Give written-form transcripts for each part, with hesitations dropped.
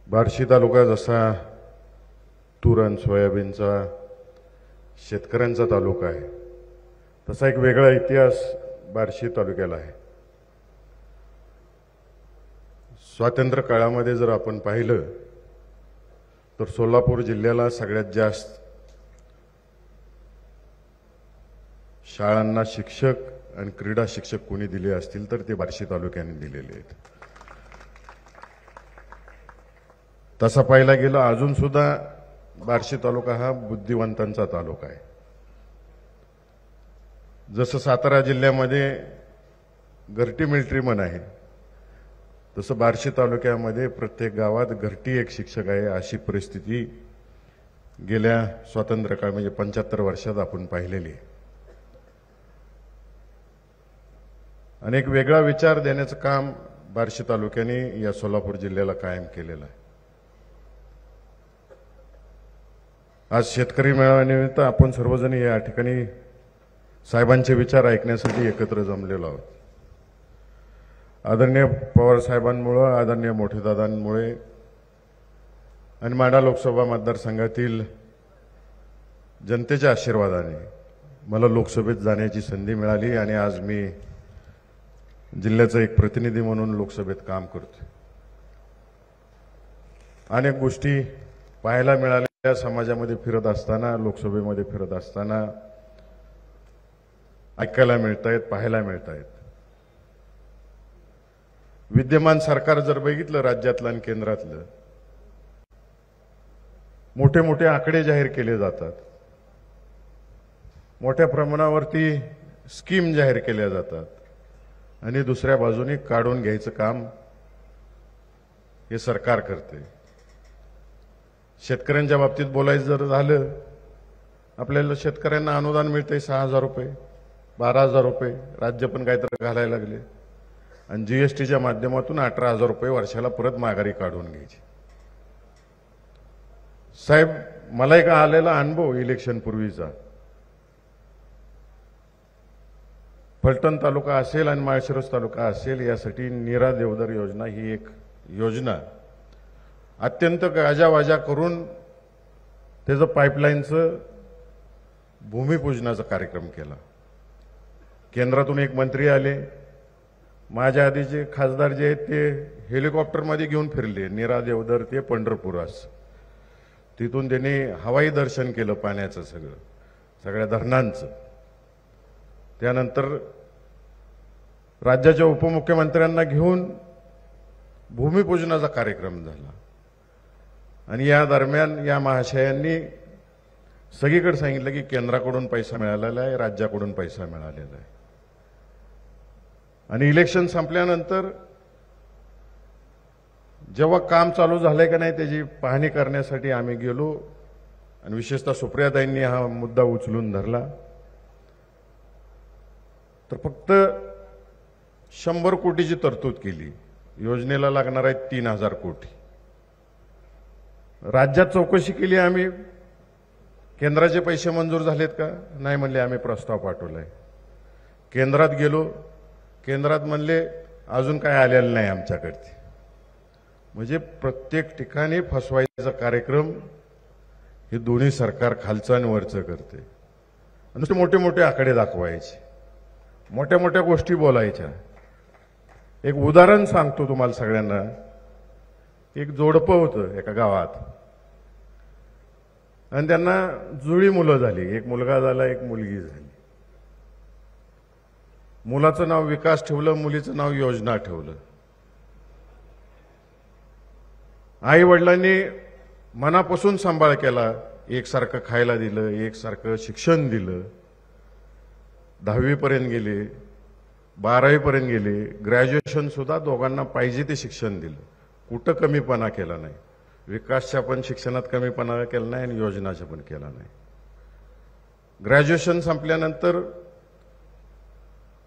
बार्शी तालुका जसा तूर आणि सोयाबीनचा शेतकऱ्यांचा तालुका आहे, तसा एक वेगळा इतिहास बार्शी तालुक्याला आहे. स्वातंत्र्य काळामध्ये जर आपण पाहिलं तर सोलापूर जिल्ह्याला सगळ्यात जास्त शाळांना शिक्षक आणि क्रीडा शिक्षक कोणी दिले असतील तर ते बार्शी तालुक्याने दिलेले आहेत. तसा पाहायला गेलं अजून सुद्धा बार्शी तालुका हा बुद्धिवंतांचा तालुका आहे. जसं सातारा जिल्ह्यामध्ये घरटी मिलिटरीमन आहे, तसं बार्शी तालुक्यामध्ये प्रत्येक गावात घरटी एक शिक्षक आहे. अशी परिस्थिती गेल्या स्वातंत्र्य काळ म्हणजे 75 वर्षात आपण पाहिलेली आहे. आणि एक वेगळा विचार देण्याचं काम बार्शी तालुक्याने या सोलापूर जिल्ह्याला कायम केलेलं आहे. आज शेतकरी मेळाव्यानिमित्त आपण सर्वजण या ठिकाणी साहेबांचे विचार ऐकण्यासाठी एकत्र जमलेलो आहोत. आदरणीय पवार साहेबांमुळे, आदरणीय मोठेदादांमुळे आणि माढा लोकसभा मतदारसंघातील जनतेच्या आशीर्वादाने मला लोकसभेत जाण्याची संधी मिळाली आणि आज मी जिल्ह्याचा एक प्रतिनिधी म्हणून लोकसभेत काम करतो. अनेक गोष्टी पाहायला मिळाल्या समाजामध्ये फिरत असताना, लोकसभेमध्ये फिरत असताना ऐकायला मिळतायत, पाहायला मिळतायत. विद्यमान सरकार जर बघितलं राज्यातलं आणि केंद्रातलं, मोठे मोठे आकडे जाहीर केले जातात, मोठ्या प्रमाणावरती स्कीम जाहीर केल्या जातात आणि दुसऱ्या बाजूने काढून घ्यायचं काम हे सरकार करते. शेतकऱ्यांच्या बाबतीत बोलायचं जर झालं, आपल्याला शेतकऱ्यांना अनुदान मिळतंय 6,000 रुपये, 12,000 रुपये, राज्य पण काहीतरी घालायला लागले आणि जीएसटीच्या माध्यमातून 18,000 रुपये वर्षाला परत माघारी काढून घ्यायची. साहेब, मला एक आलेला अनुभव इलेक्शन पूर्वीचा, फलटण तालुका असेल आणि माळशिरस तालुका असेल, यासाठी नीरा देवधर योजना ही एक योजना अत्यंत गाजावाजा करून त्याचं पाईपलाईनचं भूमिपूजनाचा कार्यक्रम केला. केंद्रातून एक मंत्री आले, माझ्या आधीचे खासदार जे आहेत ते हेलिकॉप्टरमध्ये घेऊन फिरले नीरा देवधर ते पंढरपुरास. तिथून त्यांनी हवाई दर्शन केलं पाण्याचं, सगळ्या धरणांचं. त्यानंतर राज्याच्या उपमुख्यमंत्र्यांना घेऊन भूमिपूजनाचा कार्यक्रम झाला आणि या दरम्यान या महाशयांनी सगळीकडे सांगितलं की केंद्राकडून पैसा मिळालेला आहे, राज्याकडून पैसा मिळालेला आहे. आणि इलेक्शन संपल्यानंतर जेव्हा काम चालू झालंय का नाही त्याची पाहणी करण्यासाठी आम्ही गेलो आणि विशेषतः सुप्रियाताईंनी हा मुद्दा उचलून धरला. तर फक्त 100 कोटीची तरतूद केली. योजनेला लागणार आहे 3,000 कोटी. राज्यात चौकशी केली आम्ही, केंद्राचे पैसे मंजूर झालेत का? नाही म्हणले, आम्ही प्रस्ताव पाठवलाय. केंद्रात गेलो, केंद्रात म्हणले अजून काय आलेलं नाही आमच्याकडे. म्हणजे प्रत्येक ठिकाणी फसवायचा कार्यक्रम हे दोन्ही सरकार खालचं आणि वरचं करते. नुसते मोठे मोठे आकडे दाखवायचे, मोठ्या मोठ्या गोष्टी बोलायच्या. एक उदाहरण सांगतो तुम्हाला सगळ्यांना. एक जोडपं होतं एका गावात आणि त्यांना जुळी मुलं झाली. एक मुलगा झाला, एक मुलगी झाली. मुलाचं नाव विकास ठेवलं, मुलीचं नाव योजना ठेवलं. आई वडिलांनी मनापासून सांभाळ केला, एकसारखं खायला दिलं, एकसारखं शिक्षण दिलं. 10वी पर्यंत गेले, 12वी पर्यंत गेले, ग्रॅज्युएशन सुद्धा दोघांना पाहिजे ते शिक्षण दिलं. कुठं कमीपणा केला नाही. विकासच्या पण शिक्षणात कमीपणा केला नाही आणि योजनाच्या पण केला नाही. ग्रॅज्युएशन संपल्यानंतर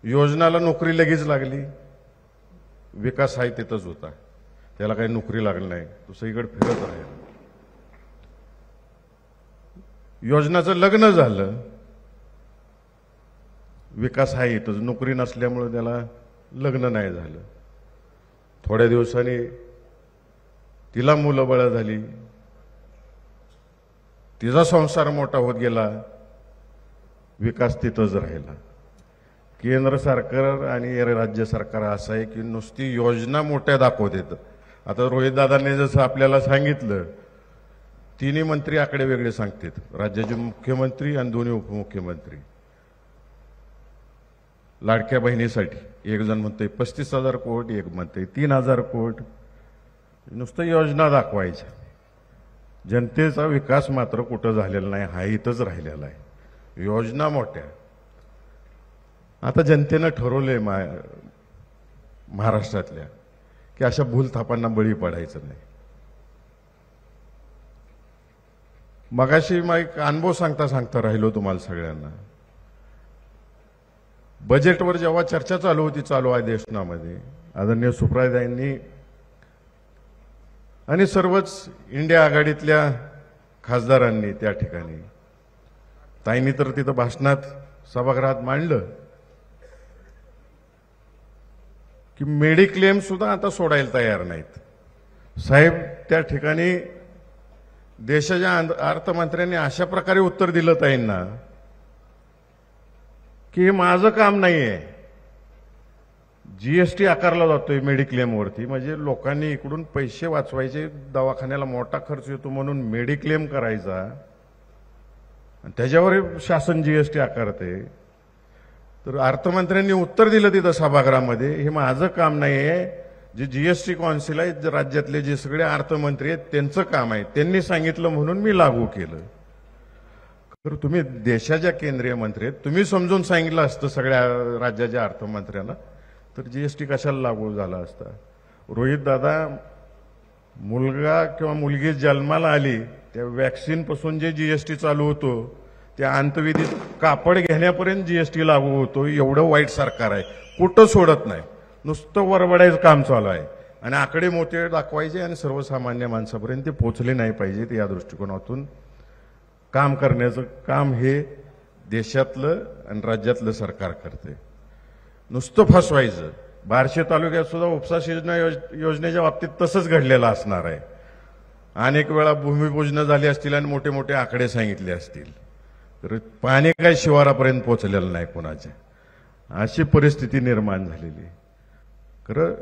योजनाला नोकरी लगेच लागली. विकास आहे तिथंच होता, त्याला काही नोकरी लागली नाही, दुसरीकडे फिरत राहिला. योजनाचं लग्न झालं, विकास आहे इथंच, नोकरी नसल्यामुळे त्याला लग्न नाही झालं. थोड्या दिवसांनी तिला मुलं बाळ झाली, तिचा संसार मोठा होत गेला, विकास तिथंच राहिला. केंद्र सरकार आणि राज्य सरकार असं आहे की नुसती योजना मोठ्या दाखवत येतं. आता रोहितदादांनी जसं आपल्याला सांगितलं, तिन्ही मंत्री आकडे वेगळे सांगतात, राज्याचे मुख्यमंत्री आणि दोन्ही उपमुख्यमंत्री. लाडक्या बहिणीसाठी एक जण म्हणतोय 35,000 कोटी, एक म्हणतोय 3,000 कोटी. नुसतं योजना दाखवायच्या, जनतेचा विकास मात्र कुठं झालेला नाही, हा इथंच राहिलेला आहे. योजना मोठ्या. आता जनतेनं ठरवलंय महाराष्ट्रातल्या की अशा भूलथापांना बळी पडायचं नाही. मगाशी मग एक अनुभव सांगता राहिलो तुम्हाला सगळ्यांना. बजेटवर जेव्हा चर्चा चालू होती चालू अधिवेशनामध्ये, आदरणीय सुप्रियाताईंनी आणि सर्वच इंडिया आघाडीतल्या खासदारांनी त्या ठिकाणी, ताईंनी तर तिथं भाषणात सभागृहात मांडलं की मेडिक्लेम सुद्धा आता सोडायला तयार नाहीत. साहेब त्या ठिकाणी देशाच्या अर्थमंत्र्यांनी अशा प्रकारे उत्तर दिलं ताईंना की हे माझं काम नाहीये. जीएसटी आकारला जातोय मेडिक्लेमवरती, म्हणजे लोकांनी इकडून पैसे वाचवायचे, दवाखान्याला मोठा खर्च येतो म्हणून मेडिक्लेम करायचा, आणि त्याच्यावर शासन जीएसटी आकारते. तर अर्थमंत्र्यांनी उत्तर दिलं तिथं सभागृहामध्ये, हे माझं काम नाहीये, जे जीएसटी कौन्सिल आहे राज्यातले जे सगळे अर्थमंत्री आहेत त्यांचं काम आहे, त्यांनी सांगितलं म्हणून मी लागू केलं. तर तुम्ही देशाच्या केंद्रीय मंत्री आहेत, तुम्ही समजून सांगितलं असतं सगळ्या राज्याच्या अर्थमंत्र्यांना तर जीएसटी कशाला लागू झाला असता. रोहित दादा, मुलगा किंवा मुलगी जन्माला आली त्या वॅक्सिन पासून जे जीएसटी चालू होतो, त्या अंतविधीत कापड घेण्यापर्यंत जीएसटी लागू होतो. एवढं वाईट सरकार आहे, कुठं सोडत नाही, नुसतं वरवडायचं काम चालू आहे. आणि आकडे मोठे दाखवायचे आणि सर्वसामान्य माणसापर्यंत ते पोचले नाही पाहिजेत, या दृष्टिकोनातून काम करण्याचं काम हे देशातलं आणि राज्यातलं सरकार करते. नुसतं फसवायचं. बार्शी तालुक्यात सुद्धा उपसा सिंचन योजनेच्या बाबतीत तसंच घडलेलं असणार आहे. अनेक वेळा भूमिपूजन झाली असतील आणि मोठे मोठे आकडे सांगितले असतील, तर पाणी काही शिवारापर्यंत पोचलेलं नाही कोणाच्या, अशी परिस्थिती निर्माण झालेली. खरं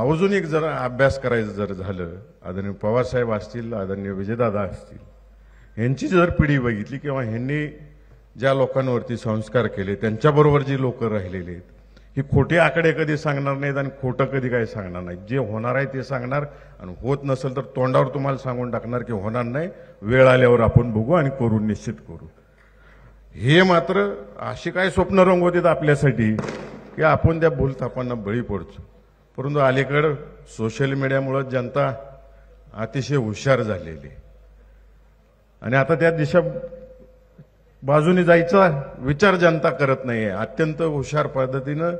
अजून एक जर अभ्यास करायचं जर झालं, आदरणीय पवारसाहेब असतील, आदरणीय विजयदादा असतील, यांची जर पिढी बघितली किंवा ह्यांनी ज्या लोकांवरती संस्कार केले, त्यांच्याबरोबर जी लोक राहिलेली आहेत, ही खोटे आकडे कधी सांगणार नाहीत आणि खोटं कधी काही सांगणार नाहीत. जे होणार आहे ते सांगणार, आणि होत नसेल तर तोंडावर तुम्हाला सांगून टाकणार की होणार नाही, वेळ आल्यावर आपण बघू आणि करू, निश्चित करू. हे मात्र अशी काय स्वप्न रंगवतात आपल्यासाठी की आपण त्या भूलथापांना बळी पडतो. परंतु अलीकडं सोशल मीडियामुळे जनता अतिशय हुशार झालेली आणि आता त्या दिशा बाजूने जायचा विचार जनता करत नाहीये. अत्यंत हुशार पद्धतीनं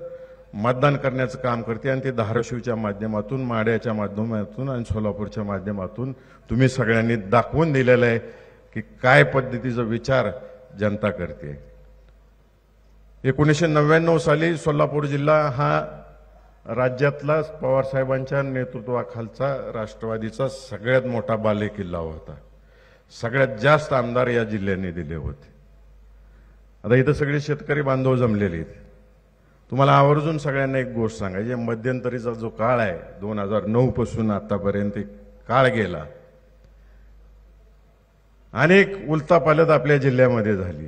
मतदान करण्याचं काम करते आणि ते धाराशिवच्या माध्यमातून, माड्याच्या माध्यमातून आणि सोलापूरच्या माध्यमातून तुम्ही सगळ्यांनी दाखवून दिलेलं आहे की काय पद्धतीचा विचार जनता करते. 1999 साली सोलापूर जिल्हा हा राज्यातला पवारसाहेबांच्या नेतृत्वाखालचा राष्ट्रवादीचा सगळ्यात मोठा बालेकिल्ला होता. सगळ्यात जास्त आमदार या जिल्ह्याने दिले होते. आता इथं सगळे शेतकरी बांधव जमलेले आहेत. तुम्हाला आवर्जून सगळ्यांना एक गोष्ट सांगायची, मध्यंतरीचा जो काळ आहे 2009 पासून आतापर्यंत काळ गेला, अनेक उलथापालथ आपल्या जिल्ह्यामध्ये झाली.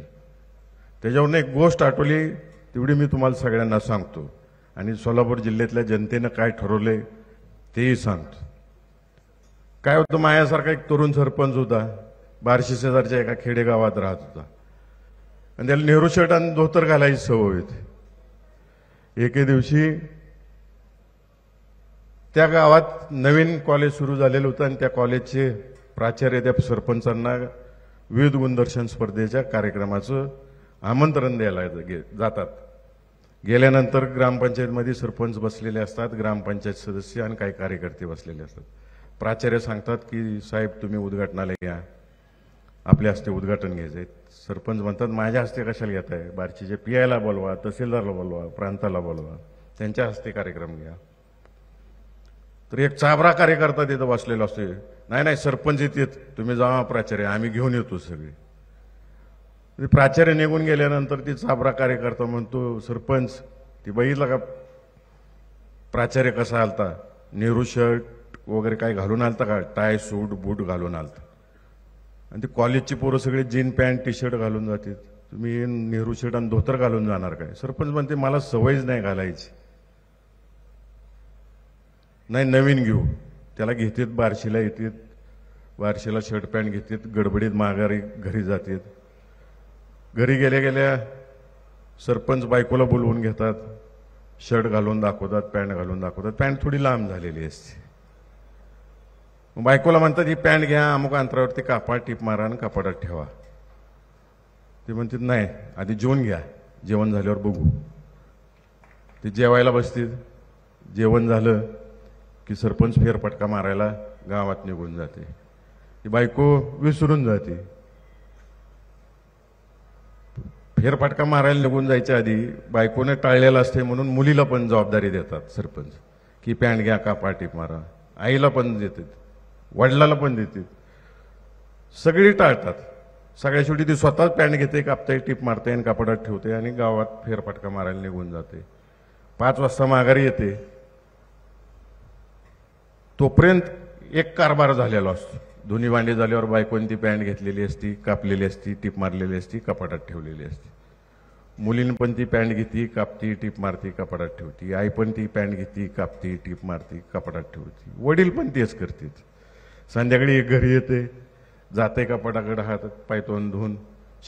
त्याच्यावरून एक गोष्ट आठवली, तेवढी मी तुम्हाला सगळ्यांना सांगतो आणि सोलापूर जिल्ह्यातल्या जनतेनं काय ठरवलंय तेही सांगतो. काय होतं, माझ्यासारखा एक तरुण सरपंच होता, बार्शी शेजारच्या एका खेडेगावात राहत होता आणि त्याला नेहरू शर्ट आणि धोतर घालायची सवय होती. एके दिवशी त्या गावात नवीन कॉलेज सुरू झालेलं होतं आणि त्या कॉलेजचे प्राचार्य त्या सरपंचांना विविध गुणदर्शन स्पर्धेच्या कार्यक्रमाचं आमंत्रण द्यायला जातात. गेल्यानंतर ग्रामपंचायतमध्ये सरपंच बसलेले असतात, ग्रामपंचायत सदस्य आणि काही कार्यकर्ते बसलेले असतात. प्राचार्य सांगतात की साहेब तुम्ही उद्घाटनाला या, आपल्या हस्ते उद्घाटन घ्यायचंय. सरपंच म्हणतात माझ्या हस्ते कशाला घेत आहे, बार्शीचे पीआयला बोलवा, तहसीलदारला बोलवा, प्रांताला बोलवा, त्यांच्या हस्ते कार्यक्रम घ्या. तर एक चाबरा कार्यकर्ता तिथं बसलेला असतो. नाही नाही सरपंच येतात, तुम्ही जावा प्राचार्य, आम्ही घेऊन येतो सगळे. ते प्राचार्य निघून गेल्यानंतर ती चाबरा कार्यकर्ता म्हणतो, सरपंच ती बघितलं का प्राचार्य कसा आलता, नेहरू शर्ट वगैरे काय घालून आलता का, टाय सूट बूट घालून आलता. आणि ती कॉलेजची पोरं सगळे जीन पॅन्ट टी शर्ट घालून जातात, तुम्ही नेहरू शर्ट आणि धोतर घालून जाणार काय. सरपंच म्हणते मला सवयच नाही घालायची, नाही नवीन घेऊ. त्याला घेतात, बार्शीला येतात, बार्शीला शर्ट पॅन्ट घेतात, गडबडीत माघारी घरी जातात. घरी गेल्या गेल्या सरपंच बायकोला बोलवून घेतात, शर्ट घालून दाखवतात, पॅन्ट घालून दाखवतात. पॅन्ट थोडी लांब झालेली असते. बायकोला म्हणतात ही पॅन्ट घ्या, अमुक अंतरावरती कापड टीप मारा आणि कपाटात ठेवा. ते म्हणतात नाही आधी जेवून घ्या, जेवण झाल्यावर बघू. ते जेवायला बसतील, जेवण झालं की सरपंच फेरफटका मारायला गावात निघून जाते. ती बायको विसरून जाते. फेरफटका मारायला निघून जायच्या आधी बायकोने टाळलेलं असते म्हणून मुलीला पण जबाबदारी देतात सरपंच, की पॅन्ट घ्या कापड टीप मारा. आईला पण देतात, वडिलाला पण देतात, सगळी टाळतात. सगळ्या शेवटी ती स्वतःच पॅन्ट घेते, कापते, टीप मारते आणि कापडात ठेवते आणि गावात फेरफटका मारायला निघून जाते. 5 वाजता माघारी येते. तोपर्यंत एक कारभार झालेला असतो. धुनी भांडी झाल्यावर बायकोने ती पॅन्ट घेतलेली असती, कापलेली असती, टीप मारलेली असती, कपाटात ठेवलेली असते. मुलीने पण ती पॅन्ट घेती, कापती, टीप मारती, कपाटात ठेवती. आई पण ती पॅन्ट घेती, कापती, टीप मारती, कपाटात ठेवती. वडील पण तेच करतात. संध्याकाळी एक घरी येते, जाते कपाटाकडे, हात पाय तोंड धुवून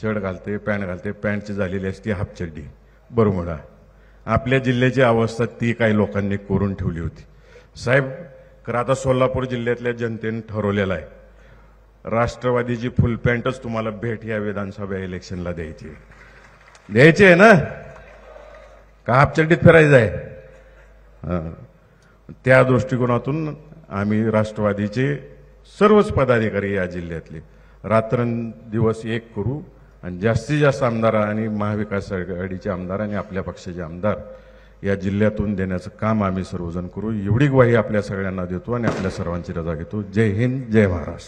शर्ट घालते, पॅन्ट घालते. पॅन्टची झालेली असती हाफचड्डी, बरमुडा. आपल्या जिल्ह्याची अवस्था ती काही लोकांनी करून ठेवली होती. साहेब खरं आता सोलापूर जिल्ह्यातल्या जनतेने ठरवलेलं आहे, राष्ट्रवादीची फुल पॅन्टच तुम्हाला भेट या विधानसभा इलेक्शनला द्यायची आहे ना, का हाफचड्डीत फिरायचं आहे. त्या दृष्टिकोनातून आम्ही राष्ट्रवादीचे सर्वच पदाधिकारी या जिल्ह्यातले रात्रंदिवस एक करू आणि जास्तीत जास्त आमदार आणि महाविकास आघाडीचे आमदार आणि आपल्या पक्षाचे आमदार या जिल्ह्यातून देण्याचं काम आम्ही सर्वजण करू. एवढी ग्वाही आपल्या सगळ्यांना देतो आणि आपल्या सर्वांची रजा घेतो. जय हिंद, जय महाराष्ट्र.